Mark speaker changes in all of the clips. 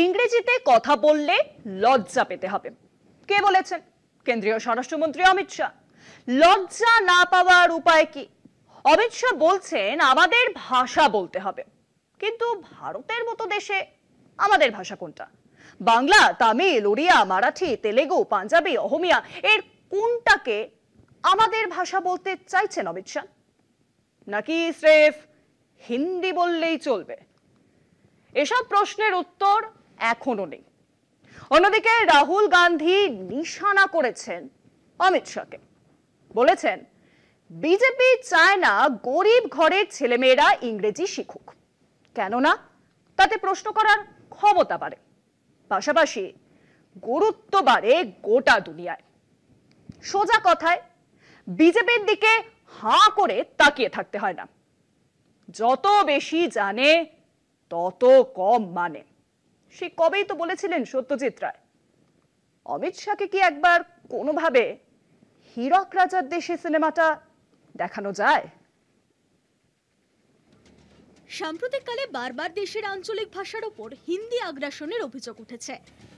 Speaker 1: ইংরেজিতে কথা বললে লজ্জা পেতে হবে। কে বলেছেন? কেন্দ্রীয় স্বরাষ্ট্রমন্ত্রী অমিত শাহ। লজ্জা না পাওয়ার উপায় কি? অমিত শাহ বলছেন আমাদের ভাষা বলতে হবে, কিন্তু ভারতের মতো দেশে আমাদের ভাষা কোনটা? বাংলা, তামিল, ওড়িয়া, মারাঠি, তেলেগু, পাঞ্জাবি, অহমিয়া এর কোনটাকে আমাদের ভাষা বলতে চাইছেন অমিত শাহ? নাকি স্রেফ হিন্দি বললেই চলবে? এসব প্রশ্নের উত্তর এখনো নেই। অন্যদিকে রাহুল গান্ধী নিশানা করেছেন অমিত শাহকে। বলেছেন বিজেপি চায় না গরিব ঘরের ছেলেমেয়েরা ইংরেজি শিখুক, কেননা তাতে প্রশ্ন করার ক্ষমতা বাড়ে, পাশাপাশি গুরুত্ব বাড়ে গোটা দুনিয়ায়। সোজা কথায় বিজেপির দিকে হাঁ করে তাকিয়ে থাকতে হয় না। যত বেশি জানে তত কম মানে, সে কবেই তো বলেছিলেন সত্যজিৎ রায়। অমিত শাহকে কি একবার কোনোভাবে হীরক রাজার দেশে সিনেমাটা দেখানো যায়?
Speaker 2: সাম্প্রতিককালে বারবার দেশের আঞ্চলিক ভাষার উপর হিন্দি আগ্রাসনের অভিযোগ উঠেছে।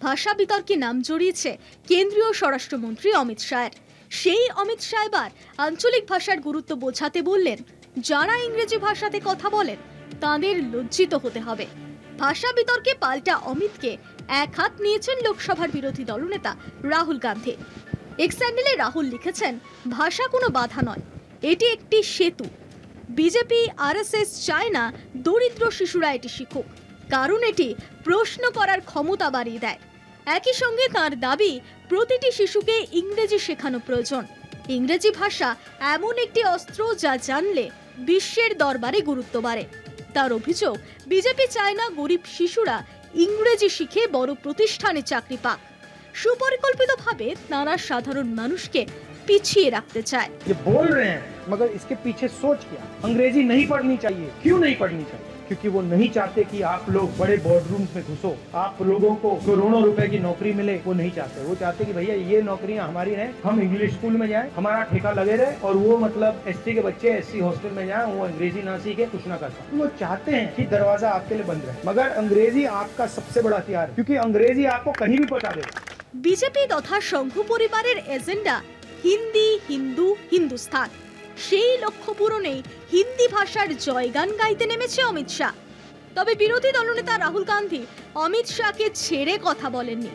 Speaker 2: ভাষা বিতর্কে নাম জড়িয়েছে কেন্দ্রীয় স্বরাষ্ট্রমন্ত্রী অমিত শাহের। সেই অমিত শাহ এবার আঞ্চলিক ভাষার গুরুত্ব বোঝাতে বললেন, যারা ইংরেজি ভাষাতে কথা বলেন তাদের লজ্জিত হতে হবে। ভাষা বিতর্কে পাল্টা অমিতকে এক হাত নিয়েছেন লোকসভার বিরোধী দলনেতা রাহুল গান্ধী। এক্স হ্যান্ডেলে রাহুল লিখেছেন, ভাষা কোনো বাধা নয়, এটি একটি সেতু। বিজেপি আরএসএস চায় না দরিদ্র শিশুরা এটি শিখুক, কারণ এটি প্রশ্ন করার ক্ষমতা বাড়িয়ে দেয়। একই সঙ্গে তার দাবি, প্রতিটি শিশুকে ইংরেজি শেখানো প্রয়োজন। ইংরেজি ভাষা এমন একটি অস্ত্র যা জানলে বিশ্বের দরবারে গুরুত্ব বাড়ে। তার অভিযোগ, বিজেপি চায় না গরিব শিশুরা ইংরেজি শিখে বড় প্রতিষ্ঠানে চাকরি পাক। সুপরিকল্পিতভাবে তারা সাধারণ মানুষকে পিছিয়ে রাখতে চায়।
Speaker 3: ये बोल रहे हैं मगर इसके पीछे सोच क्या? अंग्रेजी नहीं पढ़नी चाहिए। क्यों नहीं पढ़नी चाहिए? क्योंकि वो नहीं चाहते कि आप लोग बड़े बोर्डरूम्स में घुसो, आप लोगों को करोड़ों रुपए की नौकरी मिले। वो नहीं चाहते। वो चाहते कि भैया ये नौकरियां हमारी रहें, हम इंग्लिश स्कूल में जाएं, हमारा ठेका लगे रहे, और वो मतलब एसटी के बच्चे एससी हॉस्टल में जाएं, वो अंग्रेजी ना सीखे, कुछ ना कर पाए। वो चाहते हैं कि दरवाजा आपके लिए बंद रहे, मगर अंग्रेजी आपका सबसे बड़ा हथियार है, क्योंकि अंग्रेजी आपको कहीं भी पहुंचा देगा।
Speaker 2: বিজেপি তথা সংঘ পরিবারের এজেন্ডা হিন্দি, হিন্দু, হিন্দুস্তান। সেই লক্ষ্য পূরণে হিন্দি ভাষার জয়গান গাইতে নেমেছে অমিত শাহ। তবে বিরোধী দলনেতা রাহুল গান্ধী অমিত শাহকে ছেড়ে কথা বলেননি।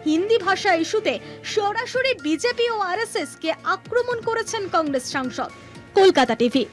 Speaker 2: হিন্দি ভাষা ইস্যুতে সরাসরি বিজেপি ও আরএসএস কে আক্রমণ করেছেন কংগ্রেস সাংসদ। কলকাতা টিভি।